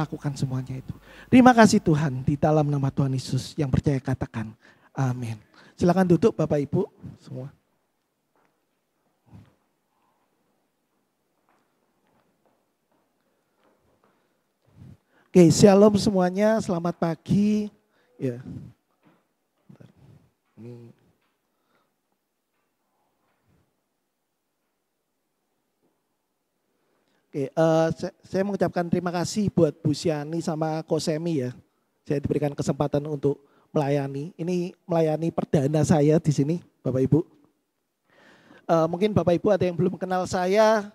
melakukan semuanya itu. Terima kasih Tuhan, di dalam nama Tuhan Yesus yang percaya katakan amin. Silakan duduk Bapak Ibu semua. Oke, shalom semuanya, selamat pagi. Ya. Oke, saya mengucapkan terima kasih buat Bu Siani sama Kosemi ya. Saya diberikan kesempatan untuk melayani. Ini melayani perdana saya di sini, Bapak Ibu. Mungkin Bapak Ibu ada yang belum kenal saya.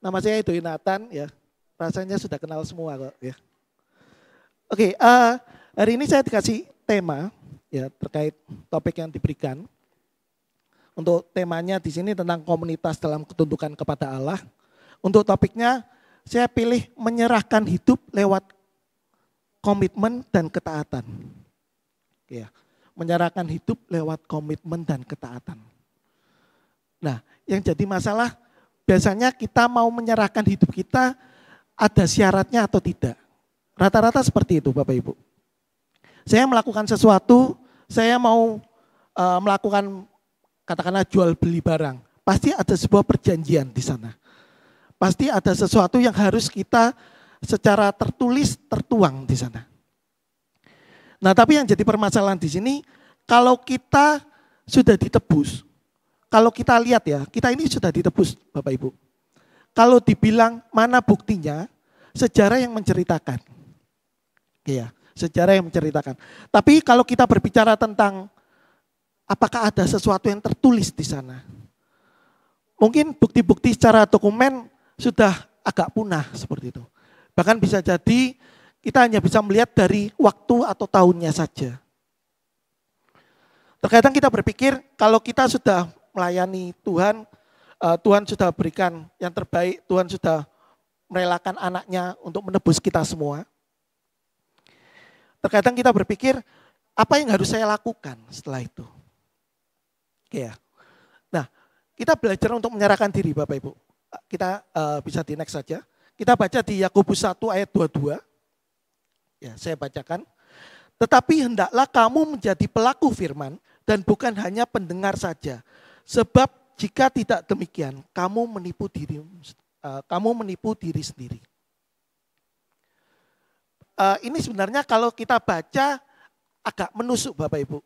Nama saya Edo Nathan ya. Rasanya sudah kenal semua kok ya. Oke, hari ini saya dikasih tema ya terkait topik yang diberikan. Untuk temanya di sini tentang komunitas dalam ketundukan kepada Allah. Untuk topiknya saya pilih menyerahkan hidup lewat komitmen dan ketaatan. Ya, menyerahkan hidup lewat komitmen dan ketaatan. Nah, yang jadi masalah biasanya kita mau menyerahkan hidup kita ada syaratnya atau tidak. Rata-rata seperti itu Bapak Ibu. Saya melakukan sesuatu, saya mau melakukan katakanlah jual beli barang. Pasti ada sebuah perjanjian di sana. Pasti ada sesuatu yang harus kita secara tertulis tertuang di sana. Nah, tapi yang jadi permasalahan di sini, kalau kita sudah ditebus, kalau kita lihat ya, kita ini sudah ditebus Bapak Ibu. Kalau dibilang mana buktinya, sejarah yang menceritakan. Ya, sejarah yang menceritakan. Tapi kalau kita berbicara tentang apakah ada sesuatu yang tertulis di sana, mungkin bukti-bukti secara dokumen sudah agak punah seperti itu. Bahkan bisa jadi kita hanya bisa melihat dari waktu atau tahunnya saja. Terkadang kita berpikir kalau kita sudah melayani Tuhan, Tuhan sudah berikan yang terbaik, Tuhan sudah merelakan anaknya untuk menebus kita semua. Terkadang kita berpikir apa yang harus saya lakukan setelah itu. Ya. Nah, kita belajar untuk menyerahkan diri Bapak Ibu. Kita bisa di next saja. Kita baca di Yakobus 1 ayat 22. Ya, saya bacakan. Tetapi hendaklah kamu menjadi pelaku firman dan bukan hanya pendengar saja. Sebab jika tidak demikian, kamu menipu diri sendiri. Ini sebenarnya kalau kita baca agak menusuk Bapak Ibu.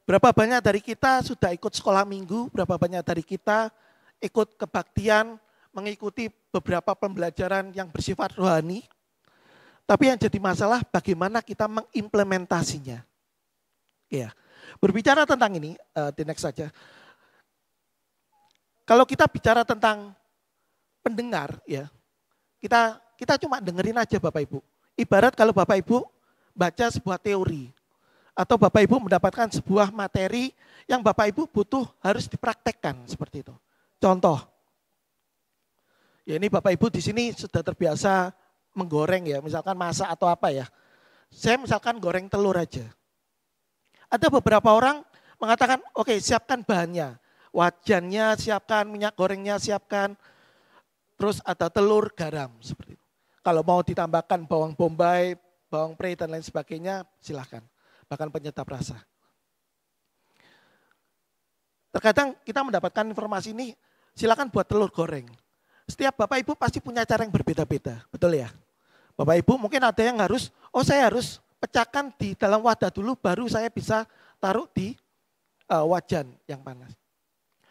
Berapa banyak dari kita sudah ikut sekolah minggu, berapa banyak dari kita ikut kebaktian, mengikuti beberapa pembelajaran yang bersifat rohani. Tapi yang jadi masalah bagaimana kita mengimplementasinya. Ya, berbicara tentang ini, di next saja. Kalau kita bicara tentang pendengar, ya, kita cuma dengerin aja Bapak Ibu. Ibarat kalau Bapak Ibu baca sebuah teori, atau Bapak Ibu mendapatkan sebuah materi yang Bapak Ibu butuh harus dipraktekkan seperti itu. Contoh, ya ini Bapak Ibu di sini sudah terbiasa menggoreng ya, misalkan masak atau apa ya. Saya misalkan goreng telur aja. Ada beberapa orang mengatakan, oke, siapkan bahannya. Wajannya siapkan, minyak gorengnya siapkan. Terus ada telur, garam seperti itu. Kalau mau ditambahkan bawang bombay, bawang pre dan lain sebagainya, silahkan. Bahkan penyedap rasa. Terkadang kita mendapatkan informasi ini, silakan buat telur goreng. Setiap Bapak Ibu pasti punya cara yang berbeda-beda, betul ya? Bapak Ibu mungkin ada yang harus, saya harus pecahkan di dalam wadah dulu baru saya bisa taruh di wajan yang panas.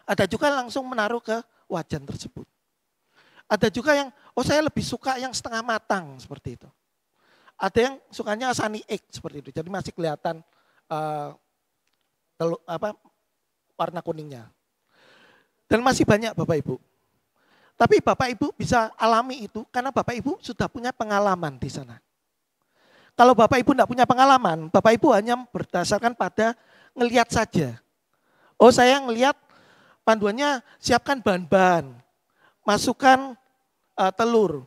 Ada juga langsung menaruh ke wajan tersebut. Ada juga yang, saya lebih suka yang setengah matang seperti itu. Ada yang sukanya sunny egg seperti itu, jadi masih kelihatan warna kuningnya. Dan masih banyak Bapak Ibu. Tapi Bapak Ibu bisa alami itu karena Bapak Ibu sudah punya pengalaman di sana. Kalau Bapak Ibu tidak punya pengalaman, Bapak Ibu hanya berdasarkan pada ngelihat saja. Saya ngelihat panduannya siapkan bahan-bahan, masukkan telur,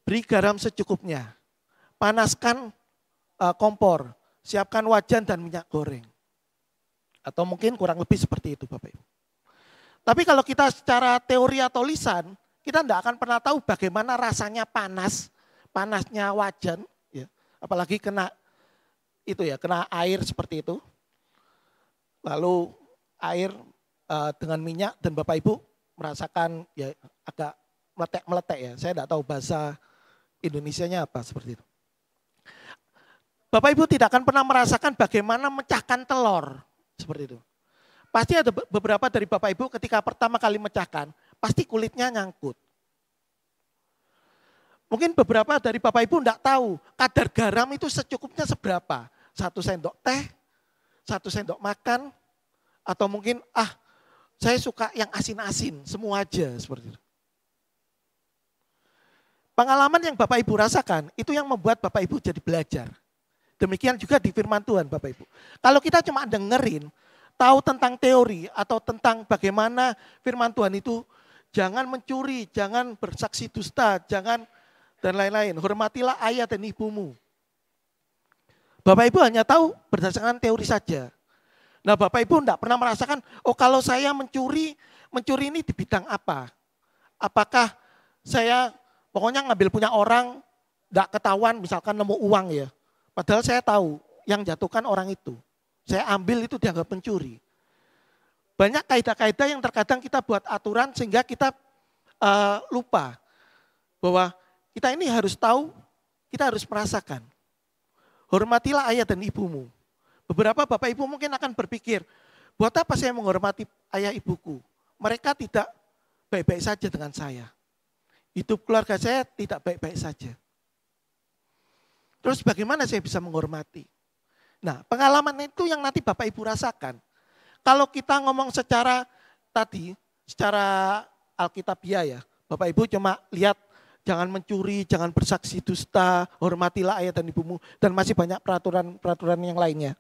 beri garam secukupnya, panaskan kompor, siapkan wajan dan minyak goreng. Atau mungkin kurang lebih seperti itu Bapak Ibu. Tapi kalau kita secara teori atau lisan, kita tidak akan pernah tahu bagaimana rasanya panas, panasnya wajan, ya, apalagi kena kena air seperti itu. Lalu air dengan minyak dan Bapak Ibu merasakan ya agak meletek ya. Saya tidak tahu bahasa Indonesianya apa seperti itu. Bapak Ibu tidak akan pernah merasakan bagaimana mecahkan telur seperti itu. Pasti ada beberapa dari Bapak Ibu ketika pertama kali mecahkan, pasti kulitnya nyangkut. Mungkin beberapa dari Bapak Ibu tidak tahu kadar garam itu secukupnya seberapa. 1 sendok teh, 1 sendok makan, atau mungkin saya suka yang asin-asin, semua aja seperti itu. Pengalaman yang Bapak Ibu rasakan itu yang membuat Bapak Ibu jadi belajar. Demikian juga di firman Tuhan Bapak Ibu. Kalau kita cuma dengerin, tahu tentang teori atau tentang bagaimana firman Tuhan itu, jangan mencuri, jangan bersaksi dusta, jangan dan lain-lain. Hormatilah ayah dan ibumu. Bapak Ibu hanya tahu berdasarkan teori saja. Nah Bapak Ibu tidak pernah merasakan, kalau saya mencuri ini di bidang apa? Apakah saya pokoknya ngambil punya orang, tidak ketahuan misalkan nemu uang ya. Padahal saya tahu yang jatuhkan orang itu. Saya ambil itu dianggap pencuri. Banyak kaidah-kaidah yang terkadang kita buat aturan sehingga kita lupa bahwa kita ini harus tahu, kita harus merasakan. Hormatilah ayah dan ibumu. Beberapa Bapak Ibu mungkin akan berpikir, buat apa saya menghormati ayah ibuku? Mereka tidak baik-baik saja dengan saya. Hidup keluarga saya tidak baik-baik saja. Terus bagaimana saya bisa menghormati? Nah, pengalaman itu yang nanti Bapak Ibu rasakan. Kalau kita ngomong secara Alkitabiah ya, Bapak Ibu cuma lihat jangan mencuri, jangan bersaksi dusta, hormatilah ayah dan ibumu, dan masih banyak peraturan yang lainnya.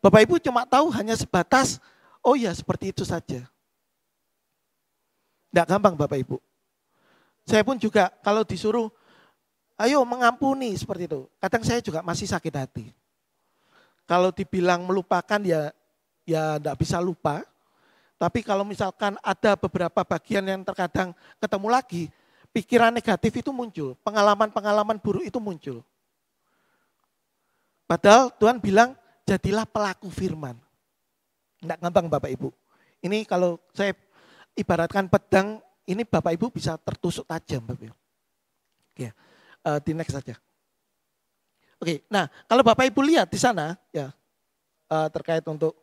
Bapak Ibu cuma tahu hanya sebatas, oh ya seperti itu saja. Tidak gampang Bapak Ibu. Saya pun juga kalau disuruh, ayo mengampuni seperti itu. Kadang saya juga masih sakit hati. Kalau dibilang melupakan ya tidak bisa lupa. Tapi kalau misalkan ada beberapa bagian yang terkadang ketemu lagi, pikiran negatif itu muncul, pengalaman-pengalaman buruk itu muncul. Padahal Tuhan bilang, jadilah pelaku firman. Tidak gampang Bapak Ibu. Ini kalau saya ibaratkan pedang, ini Bapak Ibu bisa tertusuk tajam Bapak Ibu. Oke, di next saja. Oke, nah kalau Bapak Ibu lihat di sana, ya terkait untuk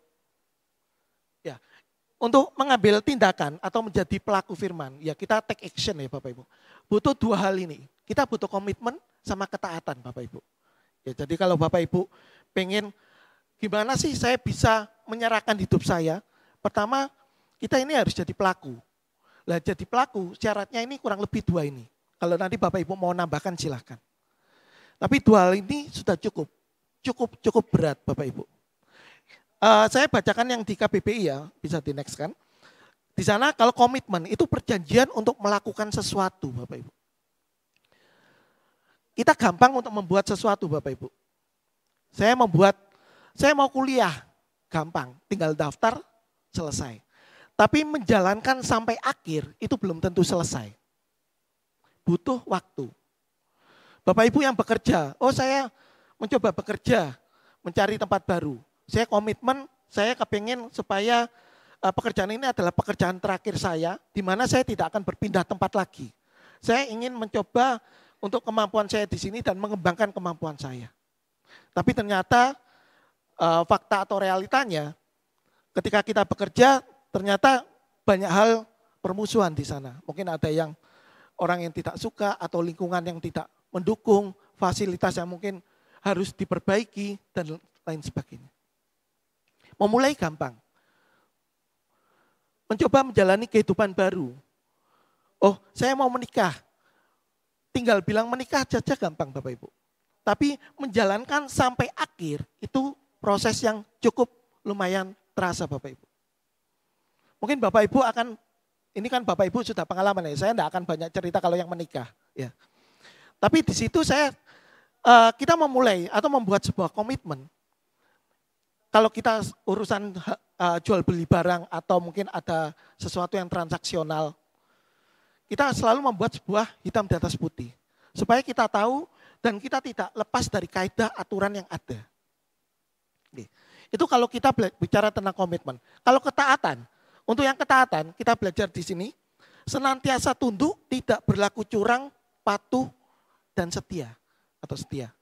mengambil tindakan atau menjadi pelaku firman, ya kita take action ya Bapak Ibu. Butuh 2 hal ini, kita butuh komitmen sama ketaatan Bapak Ibu. Ya, jadi kalau Bapak Ibu pengen gimana sih saya bisa menyerahkan hidup saya, pertama kita ini harus jadi pelaku. Lah jadi pelaku syaratnya ini kurang lebih 2 ini. Kalau nanti Bapak Ibu mau nambahkan silahkan. Tapi 2 hal ini sudah cukup berat Bapak Ibu. Saya bacakan yang di KBBI ya, bisa di next kan. Di sana kalau komitmen itu perjanjian untuk melakukan sesuatu Bapak Ibu. Kita gampang untuk membuat sesuatu Bapak Ibu. Saya mau kuliah, gampang, tinggal daftar, selesai. Tapi menjalankan sampai akhir itu belum tentu selesai. Butuh waktu. Bapak Ibu yang bekerja, saya mencoba bekerja, mencari tempat baru. Saya komitmen, saya kepingin supaya pekerjaan ini adalah pekerjaan terakhir saya, di mana saya tidak akan berpindah tempat lagi. Saya ingin mencoba untuk kemampuan saya di sini dan mengembangkan kemampuan saya. Tapi ternyata fakta atau realitanya, ketika kita bekerja, ternyata banyak hal permusuhan di sana. Mungkin ada yang orang yang tidak suka atau lingkungan yang tidak mendukung, fasilitas yang mungkin harus diperbaiki dan lain sebagainya. Memulai gampang. Mencoba menjalani kehidupan baru. Saya mau menikah. Tinggal bilang menikah saja gampang Bapak Ibu. Tapi menjalankan sampai akhir itu proses yang cukup lumayan terasa Bapak Ibu. Mungkin Bapak Ibu ini kan Bapak Ibu sudah pengalaman ya, saya tidak akan banyak cerita kalau yang menikah. Ya. Tapi di situ kita memulai atau membuat sebuah komitmen. Kalau kita urusan jual beli barang atau mungkin ada sesuatu yang transaksional, kita selalu membuat sebuah hitam di atas putih. Supaya kita tahu dan kita tidak lepas dari kaidah aturan yang ada. Oke. Itu kalau kita bicara tentang komitmen. Kalau ketaatan, untuk yang ketaatan kita belajar di sini, senantiasa tunduk, tidak berlaku curang, patuh, dan setia atau setia.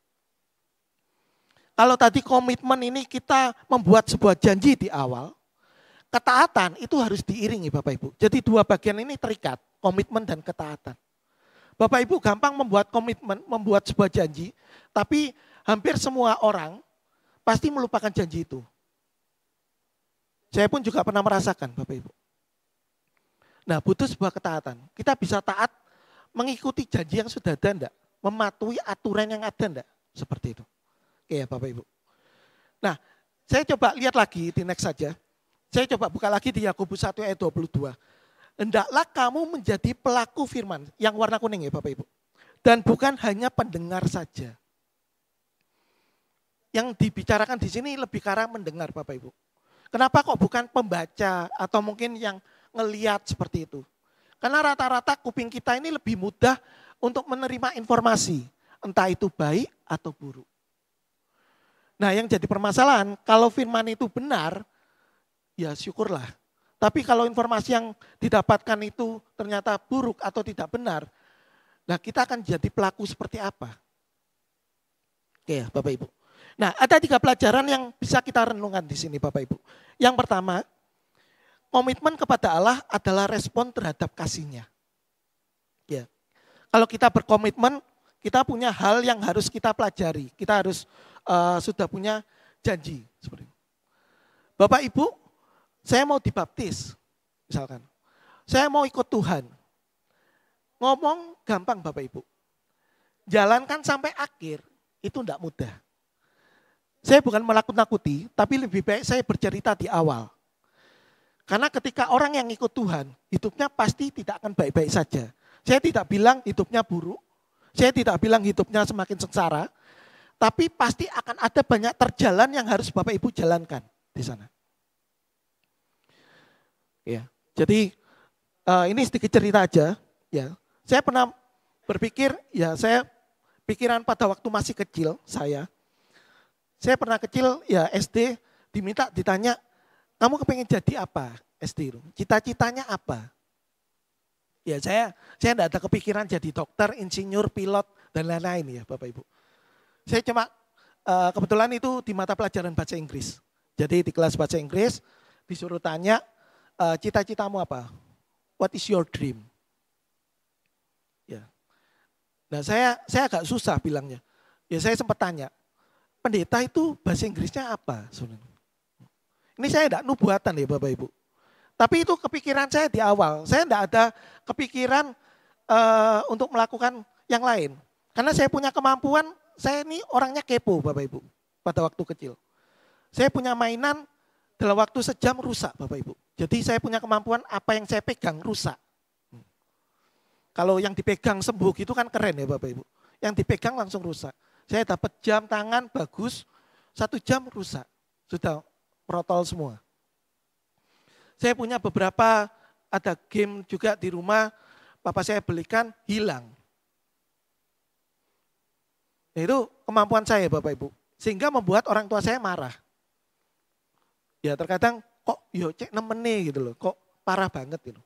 Kalau tadi komitmen ini kita membuat sebuah janji di awal, ketaatan itu harus diiringi Bapak Ibu. Jadi dua bagian ini terikat, komitmen dan ketaatan. Bapak Ibu gampang membuat komitmen, membuat sebuah janji, tapi hampir semua orang pasti melupakan janji itu. Saya pun juga pernah merasakan Bapak Ibu. Nah butuh sebuah ketaatan. Kita bisa taat mengikuti janji yang sudah ada enggak? Mematuhi aturan yang ada enggak? Seperti itu. Oke ya Bapak Ibu. Nah saya coba lihat lagi di next saja. Saya coba buka lagi di Yakobus 1 ayat 22. Hendaklah kamu menjadi pelaku firman. Yang warna kuning ya Bapak Ibu. Dan bukan hanya pendengar saja. Yang dibicarakan di sini lebih ke arah mendengar Bapak Ibu. Kenapa kok bukan pembaca atau mungkin yang ngeliat seperti itu? Karena rata-rata kuping kita ini lebih mudah untuk menerima informasi. Entah itu baik atau buruk. Nah yang jadi permasalahan, kalau firman itu benar, ya syukurlah. Tapi kalau informasi yang didapatkan itu ternyata buruk atau tidak benar, nah kita akan jadi pelaku seperti apa? Oke ya Bapak Ibu. Nah ada 3 pelajaran yang bisa kita renungkan di sini Bapak Ibu. Yang pertama, komitmen kepada Allah adalah respon terhadap kasih-Nya. Ya. Kalau kita berkomitmen, kita punya hal yang harus kita pelajari. Kita harus sudah punya janji. Seperti itu. Bapak Ibu, saya mau dibaptis, misalkan. Saya mau ikut Tuhan. Ngomong gampang Bapak Ibu. Jalankan sampai akhir, itu tidak mudah. Saya bukan menakut-nakuti, tapi lebih baik saya bercerita di awal. Karena ketika orang yang ikut Tuhan, hidupnya pasti tidak akan baik-baik saja. Saya tidak bilang hidupnya buruk, saya tidak bilang hidupnya semakin sengsara, tapi pasti akan ada banyak terjalan yang harus Bapak Ibu jalankan di sana. Ya, jadi ini sedikit cerita aja. Ya, saya pernah berpikir, ya saya pikiran pada waktu masih kecil saya pernah kecil ya SD ditanya, kamu kepengen jadi apa SD itu? Cita-citanya apa? Ya saya tidak ada kepikiran jadi dokter, insinyur, pilot dan lain-lain ya Bapak Ibu. Saya cuma kebetulan itu di mata pelajaran bahasa Inggris. Jadi di kelas bahasa Inggris disuruh tanya, cita-citamu apa? What is your dream? Ya. Nah saya agak susah bilangnya. Ya saya sempat tanya, pendeta itu bahasa Inggrisnya apa? Ini saya tidak nubuatan ya Bapak Ibu. Tapi itu kepikiran saya di awal. Saya tidak ada kepikiran untuk melakukan yang lain. Karena saya punya kemampuan, saya ini orangnya kepo Bapak Ibu pada waktu kecil. Saya punya mainan dalam waktu sejam rusak Bapak Ibu. Jadi saya punya kemampuan apa yang saya pegang rusak. Kalau yang dipegang sembuh gitu kan keren ya Bapak Ibu. Yang dipegang langsung rusak. Saya dapat jam tangan bagus, 1 jam rusak. Sudah protol semua. Saya punya beberapa, ada game juga di rumah, papa saya belikan, hilang. Itu kemampuan saya Bapak Ibu. Sehingga membuat orang tua saya marah. Ya terkadang kok yo cek nemene gitu loh, kok parah banget gitu.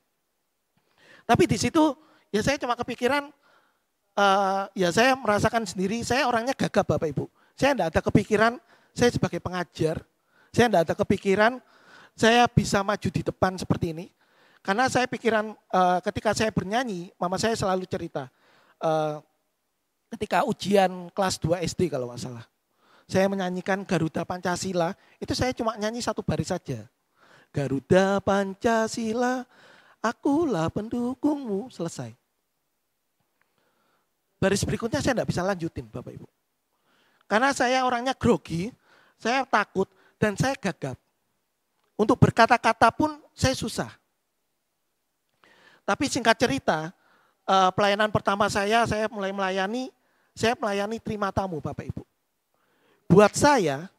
Tapi di situ ya saya cuma kepikiran, ya saya merasakan sendiri, saya orangnya gagap Bapak Ibu. Saya tidak ada kepikiran, saya sebagai pengajar, saya tidak ada kepikiran saya bisa maju di depan seperti ini. Karena saya pikiran ketika saya bernyanyi, mama saya selalu cerita, ketika ujian kelas 2 SD kalau nggak salah. Saya menyanyikan Garuda Pancasila, itu saya cuma nyanyi 1 baris saja. Garuda Pancasila, akulah pendukungmu, selesai. Baris berikutnya saya tidak bisa lanjutin Bapak Ibu. Karena saya orangnya grogi, saya takut dan saya gagap. Untuk berkata-kata pun saya susah. Tapi singkat cerita, pelayanan pertama saya mulai melayani, saya melayani terima tamu Bapak Ibu. Buat saya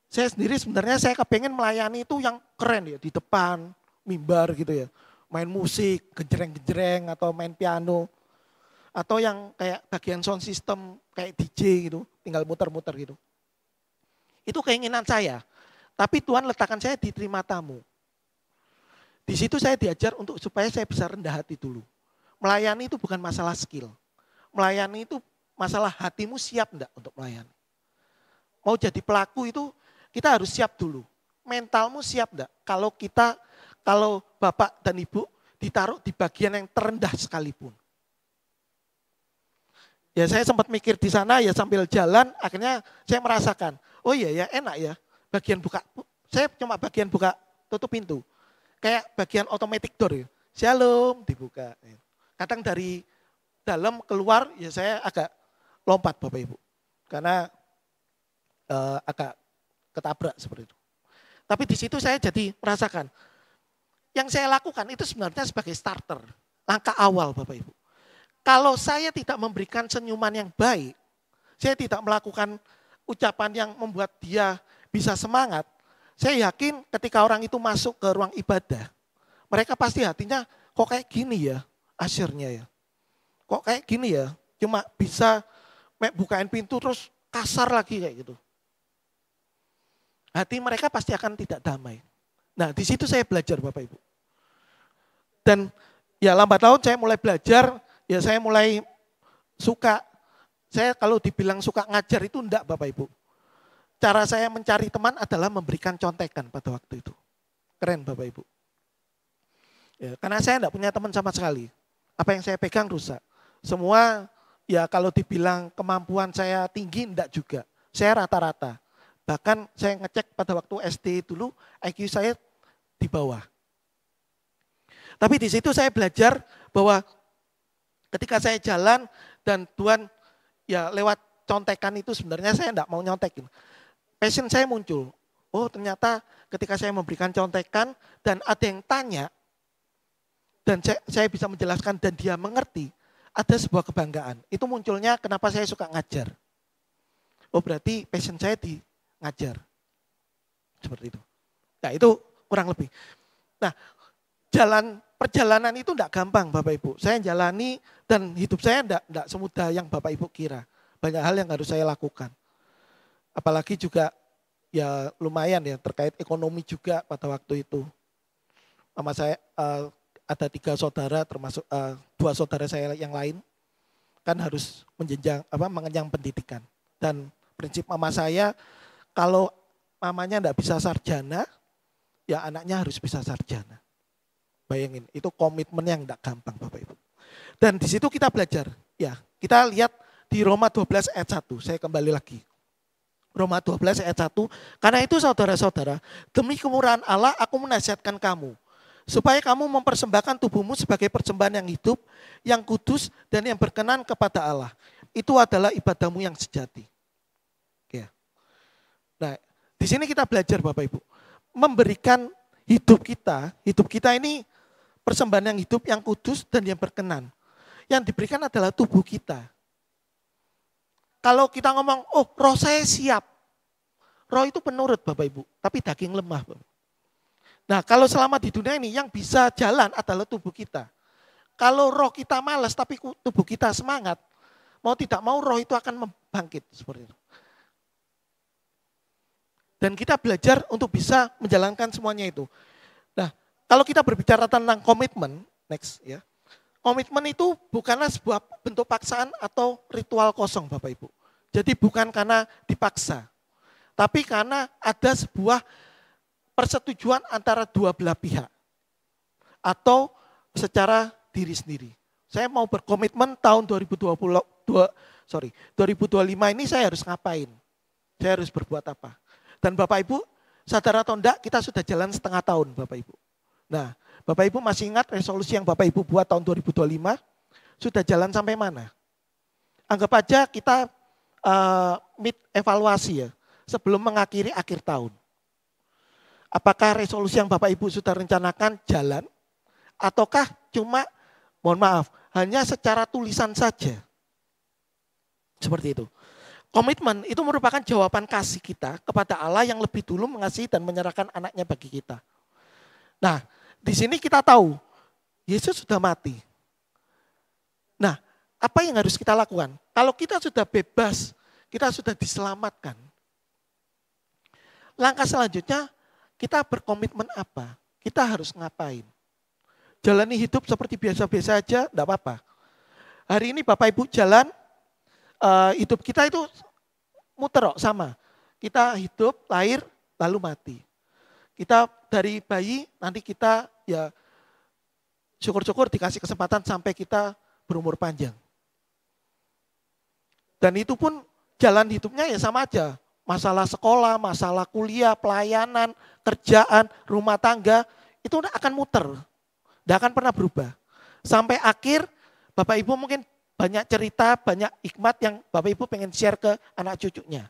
sendiri sebenarnya saya kepengen melayani itu yang keren ya, di depan, mimbar gitu ya. Main musik, gejreng-gejreng atau main piano. Atau yang kayak bagian sound system kayak DJ gitu, tinggal muter-muter gitu. Itu keinginan saya. Tapi Tuhan letakkan saya di terima tamu. Di situ saya diajar untuk supaya saya bisa rendah hati dulu. Melayani itu bukan masalah skill. Melayani itu masalah hatimu siap enggak untuk melayani. Mau jadi pelaku itu kita harus siap dulu. Mentalmu siap enggak? Kalau Bapak dan Ibu ditaruh di bagian yang terendah sekalipun. Ya saya sempat mikir di sana ya sambil jalan akhirnya saya merasakan, oh iya ya enak ya bagian buka, saya cuma bagian buka tutup pintu. Kayak bagian automatic door ya. Shalom dibuka. Kadang dari dalam keluar ya saya agak lompat Bapak Ibu. Karena agak ketabrak seperti itu. Tapi di situ saya jadi merasakan. Yang saya lakukan itu sebenarnya sebagai starter. Langkah awal Bapak Ibu. Kalau saya tidak memberikan senyuman yang baik. Saya tidak melakukan ucapan yang membuat dia bisa semangat. Saya yakin ketika orang itu masuk ke ruang ibadah, mereka pasti hatinya kok kayak gini ya asyirnya ya. Kok kayak gini ya, cuma bisa bukain pintu terus kasar lagi kayak gitu. Hati mereka pasti akan tidak damai. Nah di situ saya belajar Bapak Ibu. Dan ya lambat laun saya mulai belajar, ya saya mulai suka. Saya kalau dibilang suka ngajar itu enggak Bapak Ibu. Cara saya mencari teman adalah memberikan contekan pada waktu itu. Keren Bapak Ibu. Ya, karena saya enggak punya teman sama sekali. Apa yang saya pegang rusak. Semua ya kalau dibilang kemampuan saya tinggi enggak juga. Saya rata-rata. Bahkan saya ngecek pada waktu SD dulu IQ saya di bawah. Tapi di situ saya belajar bahwa ketika saya jalan dan Tuhan ya lewat contekan itu sebenarnya saya enggak mau nyontekin. Passion saya muncul. Oh ternyata ketika saya memberikan contekan dan ada yang tanya dan saya bisa menjelaskan dan dia mengerti, ada sebuah kebanggaan. Itu munculnya kenapa saya suka ngajar. Oh berarti passion saya di ngajar. Seperti itu. Nah itu kurang lebih. Nah perjalanan itu enggak gampang Bapak Ibu. Saya jalani dan hidup saya enggak semudah yang Bapak Ibu kira. Banyak hal yang harus saya lakukan. Apalagi juga ya lumayan ya terkait ekonomi juga pada waktu itu. Mama saya ada 3 saudara termasuk 2 saudara saya yang lain kan harus mengenyang pendidikan. Dan prinsip mama saya kalau mamanya enggak bisa sarjana ya anaknya harus bisa sarjana. Bayangin itu komitmen yang enggak gampang Bapak Ibu. Dan di situ kita belajar. Ya kita lihat di Roma 12 ayat 1 saya kembali lagi. Roma 12 ayat 1, karena itu saudara-saudara, demi kemurahan Allah aku menasihatkan kamu, supaya kamu mempersembahkan tubuhmu sebagai persembahan yang hidup, yang kudus, dan yang berkenan kepada Allah. Itu adalah ibadahmu yang sejati. Ya. Nah, di sini kita belajar Bapak Ibu, memberikan hidup kita ini persembahan yang hidup, yang kudus, dan yang berkenan. Yang diberikan adalah tubuh kita. Kalau kita ngomong, oh roh saya siap. Roh itu penurut Bapak Ibu, tapi daging lemah. Bapak. Nah kalau selama di dunia ini yang bisa jalan adalah tubuh kita. Kalau roh kita malas tapi tubuh kita semangat, mau tidak mau roh itu akan membangkit seperti itu. Dan kita belajar untuk bisa menjalankan semuanya itu. Nah kalau kita berbicara tentang komitmen, next ya. Komitmen itu bukanlah sebuah bentuk paksaan atau ritual kosong Bapak Ibu. Jadi bukan karena dipaksa. Tapi karena ada sebuah persetujuan antara dua belah pihak. Atau secara diri sendiri. Saya mau berkomitmen tahun 2025 ini saya harus ngapain. Saya harus berbuat apa. Dan Bapak Ibu sadar atau enggak kita sudah jalan setengah tahun Bapak Ibu. Nah Bapak Ibu masih ingat resolusi yang Bapak Ibu buat tahun 2025 sudah jalan sampai mana? Anggap aja kita mid evaluasi ya sebelum mengakhiri akhir tahun. Apakah resolusi yang Bapak Ibu sudah rencanakan jalan? Ataukah cuma mohon maaf hanya secara tulisan saja? Seperti itu. Komitmen itu merupakan jawaban kasih kita kepada Allah yang lebih dulu mengasihi dan menyerahkan anaknya bagi kita. Nah di sini kita tahu, Yesus sudah mati. Nah, apa yang harus kita lakukan? Kalau kita sudah bebas, kita sudah diselamatkan. Langkah selanjutnya, kita berkomitmen apa? Kita harus ngapain? Jalani hidup seperti biasa-biasa aja, enggak apa-apa. Hari ini Bapak Ibu jalan, hidup kita itu muter kok, sama. Kita hidup, lahir, lalu mati. Kita dari bayi, nanti kita ya syukur-syukur dikasih kesempatan sampai kita berumur panjang. Dan itu pun jalan hidupnya ya sama aja. Masalah sekolah, masalah kuliah, pelayanan, kerjaan, rumah tangga, itu akan muter. Tidak akan pernah berubah. Sampai akhir, Bapak Ibu mungkin banyak cerita, banyak hikmat yang Bapak Ibu pengen share ke anak cucunya.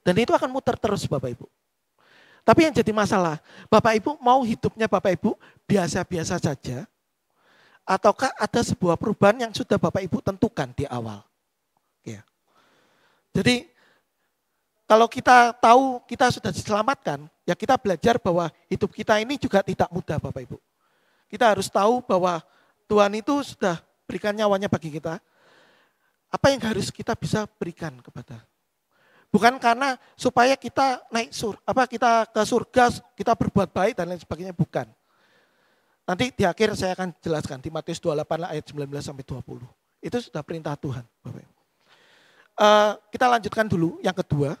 Dan itu akan muter terus Bapak Ibu. Tapi yang jadi masalah, Bapak Ibu mau hidupnya Bapak Ibu biasa-biasa saja, ataukah ada sebuah perubahan yang sudah Bapak Ibu tentukan di awal. Ya. Jadi kalau kita tahu kita sudah diselamatkan, ya kita belajar bahwa hidup kita ini juga tidak mudah Bapak Ibu. Kita harus tahu bahwa Tuhan itu sudah berikan nyawanya bagi kita. Apa yang harus kita bisa berikan kepada? Bukan karena supaya kita naik kita ke surga, kita berbuat baik dan lain sebagainya, bukan. Nanti di akhir saya akan jelaskan di Matius 28 ayat 19 sampai 20. Itu sudah perintah Tuhan, Bapak Ibu. Kita lanjutkan dulu yang kedua.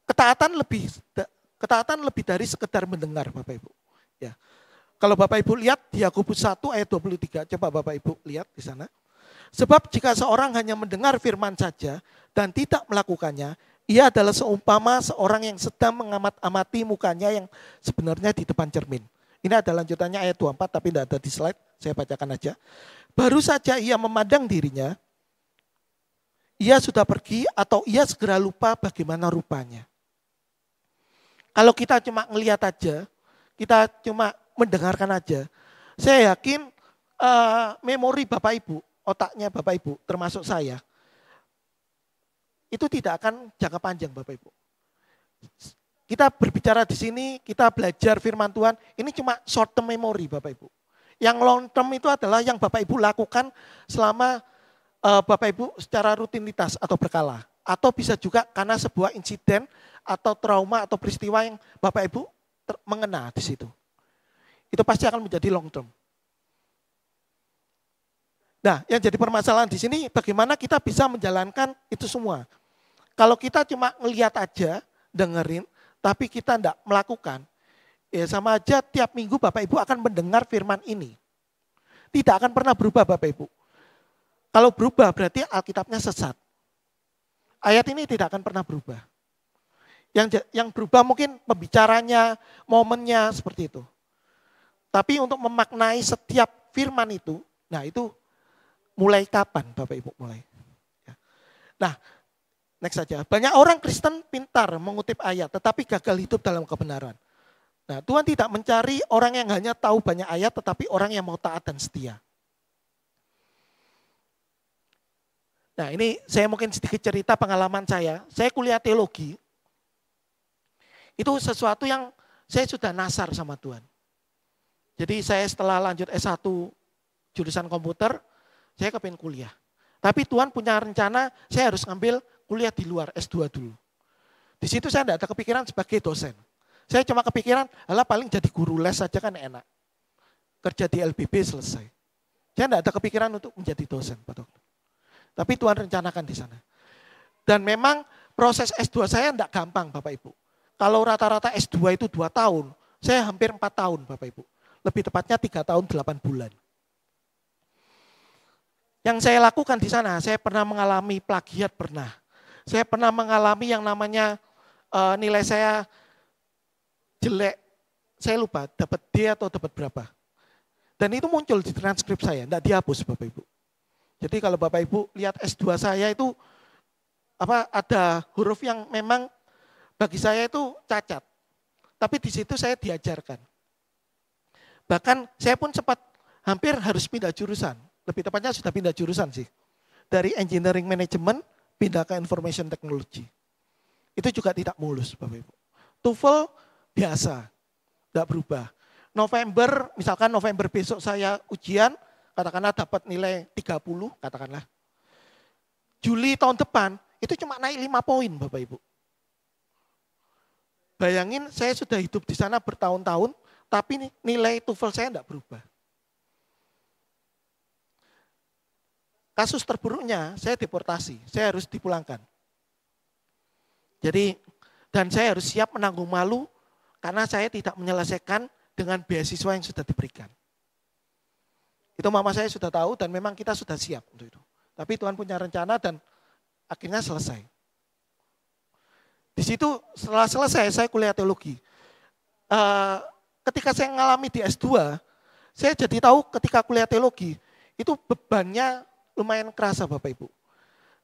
Ketaatan lebih dari sekedar mendengar Bapak Ibu. Ya. Kalau Bapak Ibu lihat di Yakobus 1 ayat 23, coba Bapak Ibu lihat di sana. Sebab jika seorang hanya mendengar firman saja dan tidak melakukannya, ia adalah seumpama seorang yang sedang mengamat-amati mukanya yang sebenarnya di depan cermin. Ini ada lanjutannya ayat 24 tapi tidak ada di slide, saya bacakan aja. Baru saja ia memandang dirinya, ia sudah pergi atau ia segera lupa bagaimana rupanya. Kalau kita cuma ngelihat aja, kita cuma mendengarkan aja, saya yakin memori Bapak Ibu, otaknya Bapak Ibu, termasuk saya, itu tidak akan jangka panjang Bapak Ibu. Kita berbicara di sini, kita belajar firman Tuhan, ini cuma short term memory Bapak Ibu. Yang long term itu adalah yang Bapak Ibu lakukan selama Bapak Ibu secara rutinitas atau berkala. Atau bisa juga karena sebuah insiden atau trauma atau peristiwa yang Bapak Ibu mengena di situ. Itu pasti akan menjadi long term. Nah, yang jadi permasalahan di sini bagaimana kita bisa menjalankan itu semua. Kalau kita cuma ngelihat aja, dengerin, tapi kita tidak melakukan, ya sama aja tiap minggu Bapak Ibu akan mendengar firman ini. Tidak akan pernah berubah Bapak Ibu. Kalau berubah berarti Alkitabnya sesat. Ayat ini tidak akan pernah berubah. Yang berubah mungkin pembicaranya, momennya seperti itu. Tapi untuk memaknai setiap firman itu, nah itu mulai kapan Bapak Ibu mulai? Nah, next saja. Banyak orang Kristen pintar mengutip ayat, tetapi gagal hidup dalam kebenaran. Nah, Tuhan tidak mencari orang yang hanya tahu banyak ayat, tetapi orang yang mau taat dan setia. Nah, ini saya mungkin sedikit cerita pengalaman saya. Saya kuliah teologi. Itu sesuatu yang saya sudah nasar sama Tuhan. Jadi saya setelah lanjut S1 jurusan komputer, saya kepingin kuliah. Tapi Tuhan punya rencana saya harus ngambil kuliah di luar S2 dulu. Di situ saya tidak ada kepikiran sebagai dosen. Saya cuma kepikiran, alah paling jadi guru les saja kan enak. Kerja di LBB selesai. Saya tidak ada kepikiran untuk menjadi dosen, Pak Dokter. Tapi Tuhan rencanakan di sana. Dan memang proses S2 saya tidak gampang Bapak Ibu. Kalau rata-rata S2 itu 2 tahun, saya hampir 4 tahun Bapak Ibu. Lebih tepatnya 3 tahun 8 bulan. Yang saya lakukan di sana, saya pernah mengalami plagiat pernah. Saya pernah mengalami yang namanya nilai saya jelek. Saya lupa dapat D atau dapat berapa. Dan itu muncul di transkrip saya, tidak dihapus Bapak Ibu. Jadi kalau Bapak Ibu lihat S2 saya itu ada huruf yang memang bagi saya itu cacat. Tapi di situ saya diajarkan. Bahkan saya pun sempat hampir harus pindah jurusan. Lebih tepatnya sudah pindah jurusan sih. Dari engineering management pindah ke information technology. Itu juga tidak mulus Bapak Ibu. TOEFL biasa, tidak berubah. November, misalkan November besok saya ujian, katakanlah dapat nilai 30, katakanlah. Juli tahun depan, itu cuma naik 5 poin Bapak Ibu. Bayangin saya sudah hidup di sana bertahun-tahun, tapi nilai TOEFL saya tidak berubah. Kasus terburuknya, saya deportasi, saya harus dipulangkan. Jadi, dan saya harus siap menanggung malu, karena saya tidak menyelesaikan dengan beasiswa yang sudah diberikan. Itu mama saya sudah tahu dan memang kita sudah siap untuk itu. Tapi Tuhan punya rencana dan akhirnya selesai. Di situ setelah selesai saya kuliah teologi. Ketika saya mengalami di S2, saya jadi tahu ketika kuliah teologi, itu bebannya lumayan kerasa Bapak Ibu.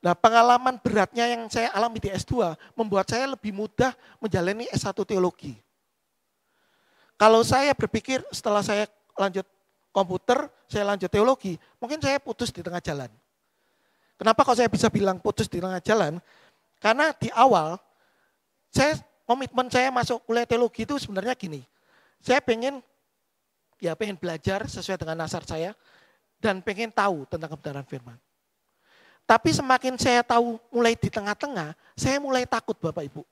Nah pengalaman beratnya yang saya alami di S2, membuat saya lebih mudah menjalani S1 teologi. Kalau saya berpikir setelah saya lanjut komputer, saya lanjut teologi, mungkin saya putus di tengah jalan. Kenapa kok saya bisa bilang putus di tengah jalan? Karena di awal, komitmen saya masuk kuliah teologi itu sebenarnya gini. Saya pengen belajar sesuai dengan nasar saya, dan pengen tahu tentang kebenaran firman. Tapi semakin saya tahu mulai di tengah-tengah, saya mulai takut Bapak Ibu.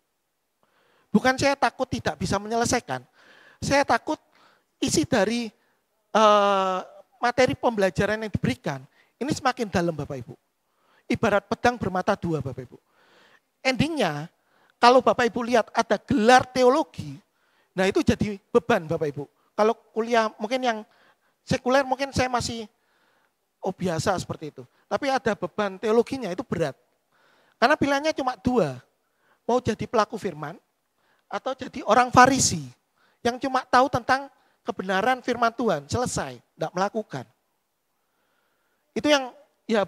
Bukan saya takut tidak bisa menyelesaikan, saya takut isi dari materi pembelajaran yang diberikan, ini semakin dalam Bapak Ibu. Ibarat pedang bermata dua Bapak Ibu. Endingnya, kalau Bapak Ibu lihat ada gelar teologi, nah itu jadi beban Bapak Ibu. Kalau kuliah mungkin yang sekuler mungkin saya masih biasa seperti itu. Tapi ada beban teologinya itu berat. Karena pilihannya cuma dua. Mau jadi pelaku firman atau jadi orang Farisi yang cuma tahu tentang kebenaran firman Tuhan, selesai, tidak melakukan. Itu yang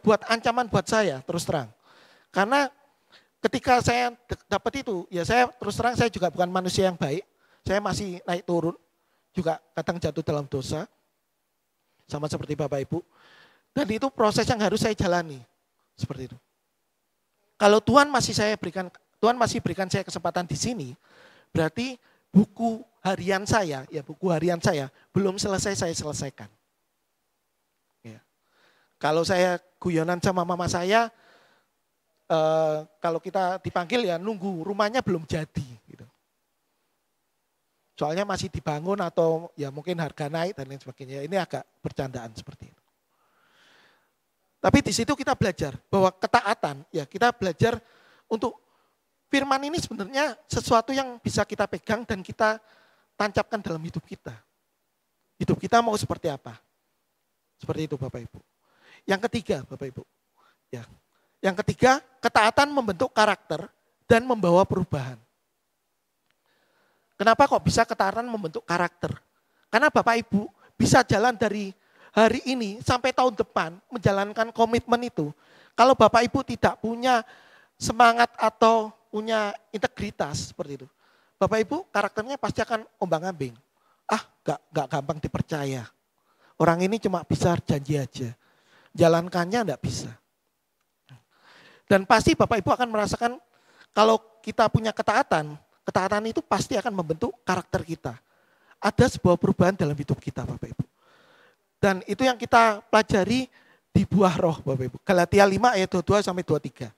buat ancaman buat saya, terus terang. Karena ketika saya dapat itu, saya terus terang saya juga bukan manusia yang baik. Saya masih naik turun, juga kadang jatuh dalam dosa. Sama seperti Bapak Ibu. Dan itu proses yang harus saya jalani. Seperti itu. Kalau Tuhan masih berikan saya kesempatan di sini, berarti buku harian saya belum selesai saya selesaikan. Ya. Kalau saya guyonan sama mama saya, kalau kita dipanggil nunggu rumahnya belum jadi. Gitu. Soalnya masih dibangun atau mungkin harga naik dan lain sebagainya. Ini agak bercandaan seperti itu. Tapi di situ kita belajar bahwa ketaatan, kita belajar untuk firman ini sebenarnya sesuatu yang bisa kita pegang dan kita tancapkan dalam hidup kita. Hidup kita mau seperti apa? Seperti itu Bapak Ibu. Yang ketiga Bapak Ibu. Yang ketiga, ketaatan membentuk karakter dan membawa perubahan. Kenapa kok bisa ketaatan membentuk karakter? Karena Bapak Ibu bisa jalan dari hari ini sampai tahun depan menjalankan komitmen itu. Kalau Bapak Ibu tidak punya semangat atau punya integritas seperti itu. Bapak Ibu karakternya pasti akan ombang-ambing. Gak gampang dipercaya. Orang ini cuma bisa janji aja. Jalankannya enggak bisa. Dan pasti Bapak Ibu akan merasakan kalau kita punya ketaatan itu pasti akan membentuk karakter kita. Ada sebuah perubahan dalam hidup kita Bapak Ibu. Dan itu yang kita pelajari di buah roh Bapak Ibu. Galatia 5 ayat 22-23.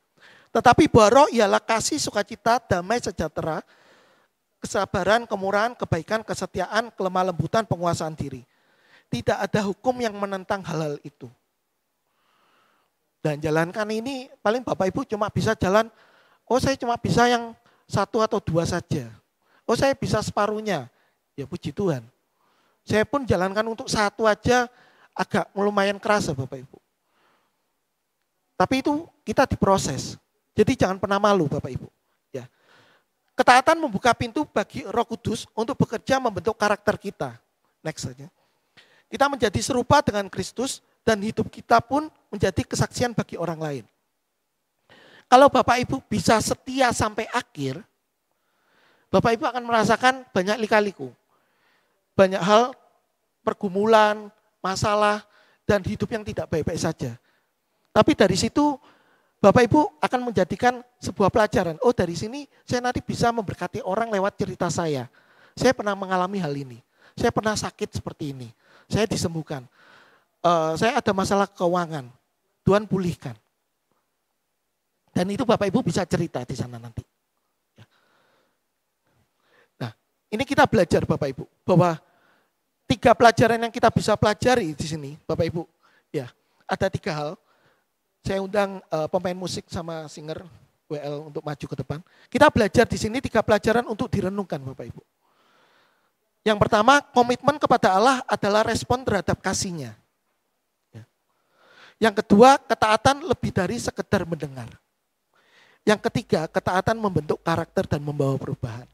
Tetapi buah roh ialah kasih, sukacita, damai, sejahtera, kesabaran, kemurahan, kebaikan, kesetiaan, kelemah lembutan, penguasaan diri. Tidak ada hukum yang menentang hal-hal itu. Dan jalankan ini paling Bapak Ibu cuma bisa jalan, saya cuma bisa yang 1 atau 2 saja. Saya bisa separuhnya. Ya puji Tuhan. Saya pun jalankan untuk 1 aja agak lumayan kerasa Bapak Ibu. Tapi itu kita diproses. Jadi jangan pernah malu Bapak Ibu. Ya. Ketaatan membuka pintu bagi Roh Kudus untuk bekerja membentuk karakter kita. Next saja. Kita menjadi serupa dengan Kristus dan hidup kita pun menjadi kesaksian bagi orang lain. Kalau Bapak Ibu bisa setia sampai akhir, Bapak Ibu akan merasakan banyak lika-liku. Banyak hal, pergumulan, masalah, dan hidup yang tidak baik-baik saja. Tapi dari situ Bapak Ibu akan menjadikan sebuah pelajaran. Dari sini saya nanti bisa memberkati orang lewat cerita saya. Saya pernah mengalami hal ini. Saya pernah sakit seperti ini. Saya disembuhkan. saya ada masalah keuangan. Tuhan pulihkan. Dan itu Bapak Ibu bisa cerita di sana nanti. Nah, ini kita belajar Bapak Ibu bahwa 3 pelajaran yang kita bisa pelajari di sini Bapak Ibu. Ya, ada 3 hal. Saya undang pemain musik sama singer WL untuk maju ke depan. Kita belajar di sini 3 pelajaran untuk direnungkan Bapak Ibu. Yang pertama, komitmen kepada Allah adalah respon terhadap kasih-Nya. Yang kedua, ketaatan lebih dari sekedar mendengar. Yang ketiga, ketaatan membentuk karakter dan membawa perubahan.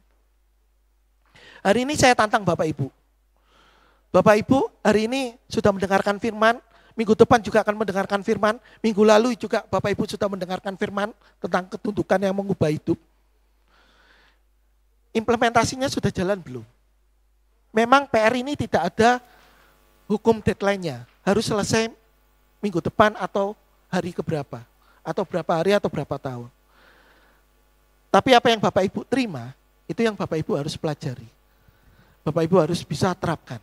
Hari ini saya tantang Bapak Ibu. Bapak Ibu hari ini sudah mendengarkan firman, minggu depan juga akan mendengarkan firman, minggu lalu juga Bapak Ibu sudah mendengarkan firman tentang ketundukan yang mengubah hidup. Implementasinya sudah jalan belum? Memang PR ini tidak ada hukum deadline-nya, harus selesai minggu depan atau hari keberapa, atau berapa hari atau berapa tahun. Tapi apa yang Bapak Ibu terima, itu yang Bapak Ibu harus pelajari. Bapak Ibu harus bisa terapkan.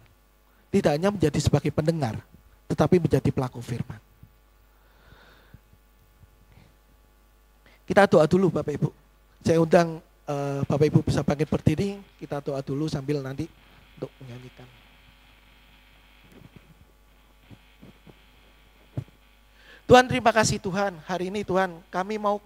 Tidak hanya menjadi sebagai pendengar, tetapi menjadi pelaku firman. Kita doa dulu Bapak Ibu. Saya undang Bapak Ibu bisa bangkit berdiri, kita doa dulu sambil nanti untuk menyanyikan. Tuhan terima kasih Tuhan, hari ini Tuhan kami mau